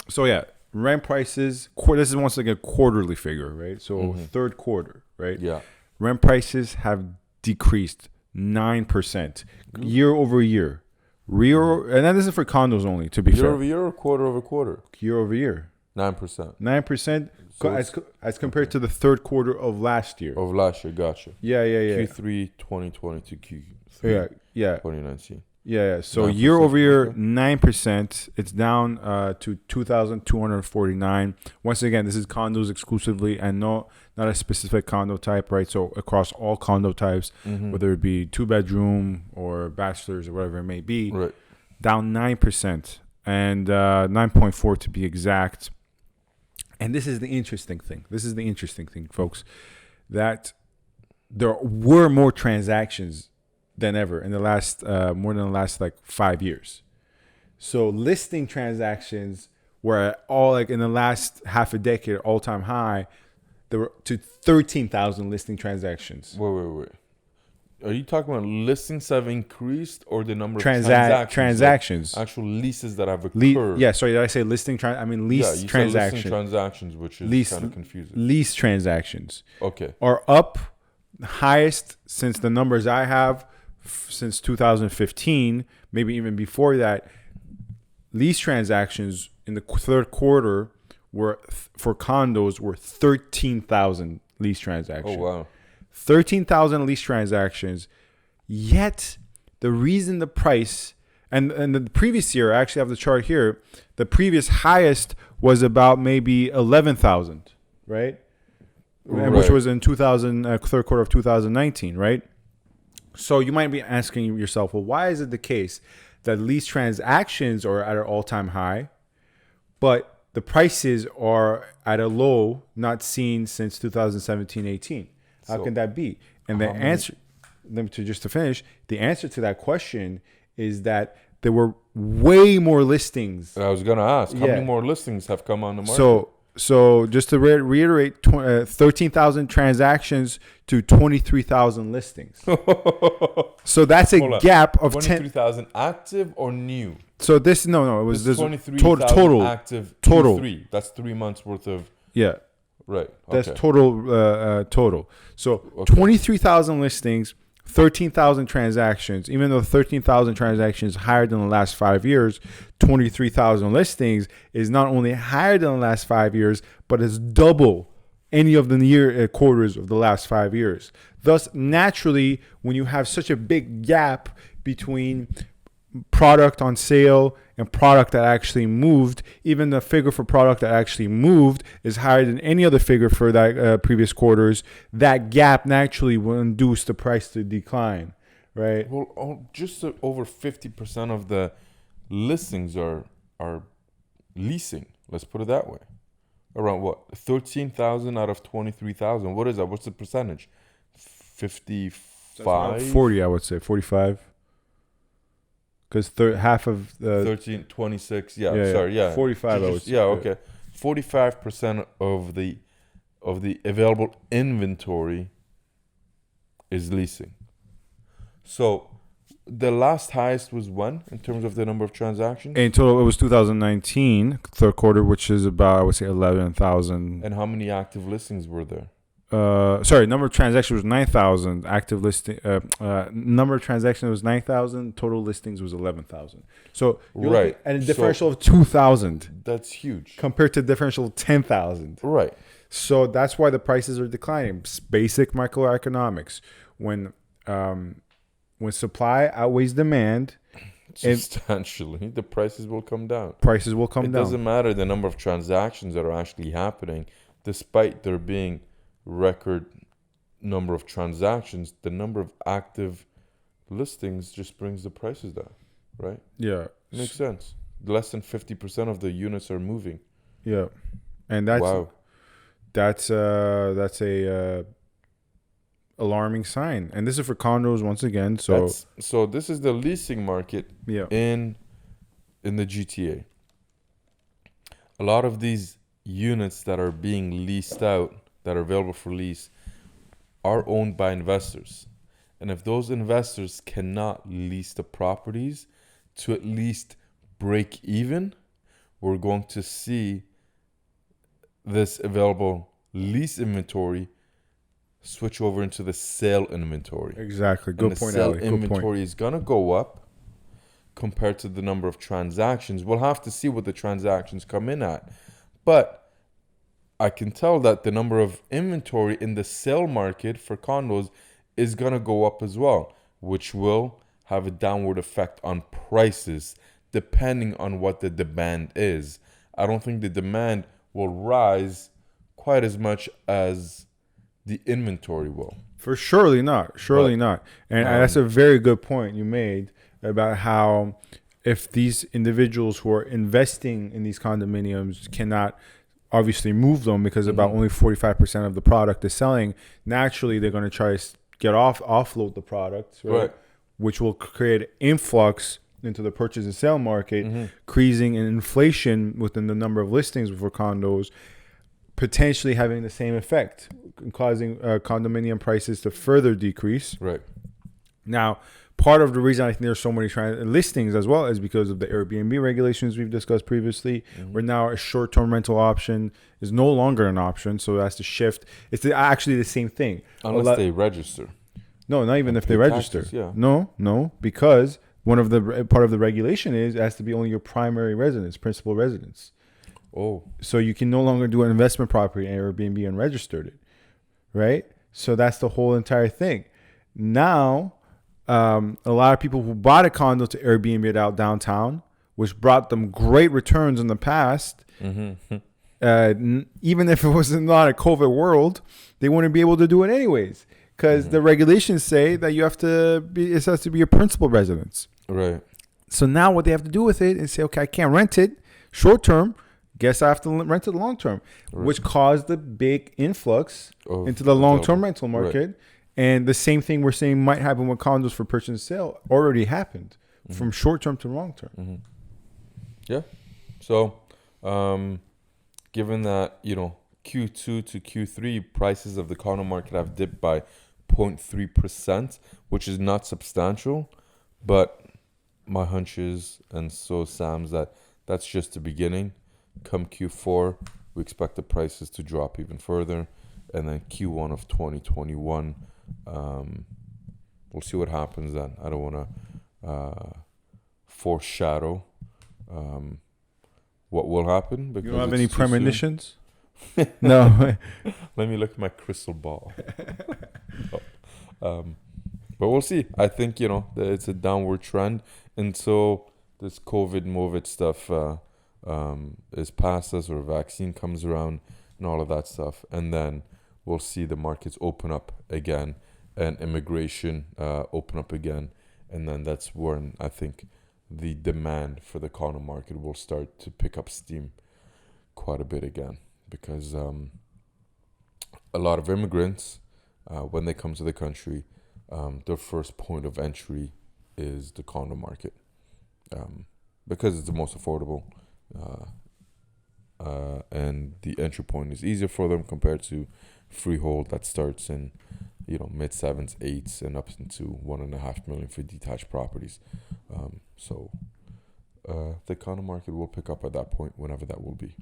So yeah, rent prices. This is once again quarterly figure, right? So third quarter, right? Yeah. Rent prices have decreased 9% year over year. And then this is for condos only. To be Year fair, over year or quarter over quarter? year over year, 9%. 9% as compared to the third quarter of last year. Of last year, gotcha. Yeah. Q3 2020 to Q3 Yeah. 2019. Yeah. So 9%, year over year, okay. 9%. It's down to 2,249. Once again, this is condos exclusively, and not a specific condo type, right? So across all condo types, whether it be 2-bedroom or bachelors or whatever it may be, Right. down 9%, and 9.4 to be exact. And this is the interesting thing. Folks, that there were more transactions than ever in the last more than the last like 5 years. So listing transactions were all like in the last half a decade all-time high. There were to 13,000 listing transactions. Wait. Are you talking about listings have increased or the number of transactions? Like actual leases that have occurred. Sorry, did I say listing? I mean lease you transactions. said listing transactions, which is kind of confusing. Lease transactions. Okay. Are up highest since the numbers I have since 2015, maybe even before that. Lease transactions in the third quarter were for condos were 13,000 lease transactions. Oh wow. 13,000 lease transactions. Yet the reason the price and the previous year, I actually have the chart here, the previous highest was about maybe 11,000, right? Which was in third quarter of 2019, right? So you might be asking yourself, well, why is it the case that lease transactions are at an all-time high, but the prices are at a low not seen since 2017-18? How can that be? And the answer, to finish, the answer to that question is that there were way more listings. I was going to ask, how many more listings have come on the market? So just to reiterate, 13,000 transactions to 23,000 listings. So that's a gap of 23,000 active or new? So this, no, it was this 23,000 total active. Total. Q3. That's 3 months worth of. Yeah. Right. That's total. So 23,000 listings, 13,000 transactions. Even though 13,000 transactions is higher than the last 5 years, 23,000 listings is not only higher than the last 5 years, but it's double any of the quarters of the last 5 years. Thus, naturally, when you have such a big gap between product on sale and product that actually moved, even the figure for product that actually moved is higher than any other figure for that previous quarters. That gap naturally will induce the price to decline, right? Well, just over 50% of the listings are leasing. Let's put it that way. Around what? 13,000 out of 23,000. What is that? What's the percentage? 55? 40, I would say. 45. Because half of 13, 26, yeah. 45, I would say. Yeah, okay. 45% of the available inventory is leasing. So the last highest was when in terms of the number of transactions? In total, it was 2019 third quarter, which is about, I would say, 11,000. And how many active listings were there? Number of transactions was 9,000. Active listing, number of transactions was 9,000. Total listings was 11,000. So right, and a differential of 2,000. That's huge compared to a differential of 10,000. Right. So that's why the prices are declining. Basic microeconomics. When supply outweighs demand, substantially, the prices will come down. It doesn't matter the number of transactions that are actually happening, despite there being record number of transactions, the number of active listings just brings the prices down, right? Yeah. Makes sense. Less than 50% of the units are moving. Yeah. And that's a alarming sign. And this is for condos once again. So this is the leasing market in the GTA. A lot of these units that are being leased out, that are available for lease, are owned by investors. And if those investors cannot lease the properties to at least break even, we're going to see this available lease inventory switch over into the sale inventory. Exactly. Good point, sale Ali. inventory is going to go up compared to the number of transactions. We'll have to see what the transactions come in at. But I can tell that the number of inventory in the sale market for condos is going to go up as well, which will have a downward effect on prices depending on what the demand is. I don't think the demand will rise quite as much as the inventory will. For surely not. Surely not. And that's a very good point you made about how if these individuals who are investing in these condominiums cannot obviously move them because about only 45% of the product is selling, naturally they're going to try to offload the product, right? Which will create influx into the purchase and sale market, creasing an inflation within the number of listings for condos, potentially having the same effect, causing condominium prices to further decrease. Right. Now, part of the reason I think there's so many listings as well is because of the Airbnb regulations we've discussed previously, where now a short-term rental option is no longer an option. So that's the shift. It's actually the same thing. Unless they register. No, not even if they register. Taxes, yeah. No, because part of the regulation is it has to be only your primary residence, principal residence. Oh. So you can no longer do an investment property in Airbnb and registered it, right? So that's the whole entire thing. Now, a lot of people who bought a condo to Airbnb it out downtown, which brought them great returns in the past, even if it was not a COVID world, they wouldn't be able to do it anyways because the regulations say that it has to be your principal residence. Right. So now what they have to do with it is say, okay, I can't rent it short term. Guess I have to rent it long term, which caused the big influx into the long term rental market. Right. And the same thing we're saying might happen with condos for purchase and sale already happened from short term to long term. Yeah. So, given that, Q2 to Q3 prices of the condo market have dipped by 0.3%, which is not substantial, but my hunch is, and so Sam's, that's just the beginning. Come Q4, we expect the prices to drop even further. And then Q1 of 2021, we'll see what happens then. I don't want to foreshadow what will happen. Because you don't have any premonitions? No. Let me look at my crystal ball. But we'll see. I think, it's a downward trend until this COVID stuff is past us or a vaccine comes around and all of that stuff. And then we'll see the markets open up again and immigration open up again. And then that's when I think the demand for the condo market will start to pick up steam quite a bit again. Because a lot of immigrants, when they come to the country, their first point of entry is the condo market. Because it's the most affordable. And the entry point is easier for them compared to freehold that starts in mid 7s, 8s, and up into $1.5 million for detached properties. So the condo market will pick up at that point, whenever that will be.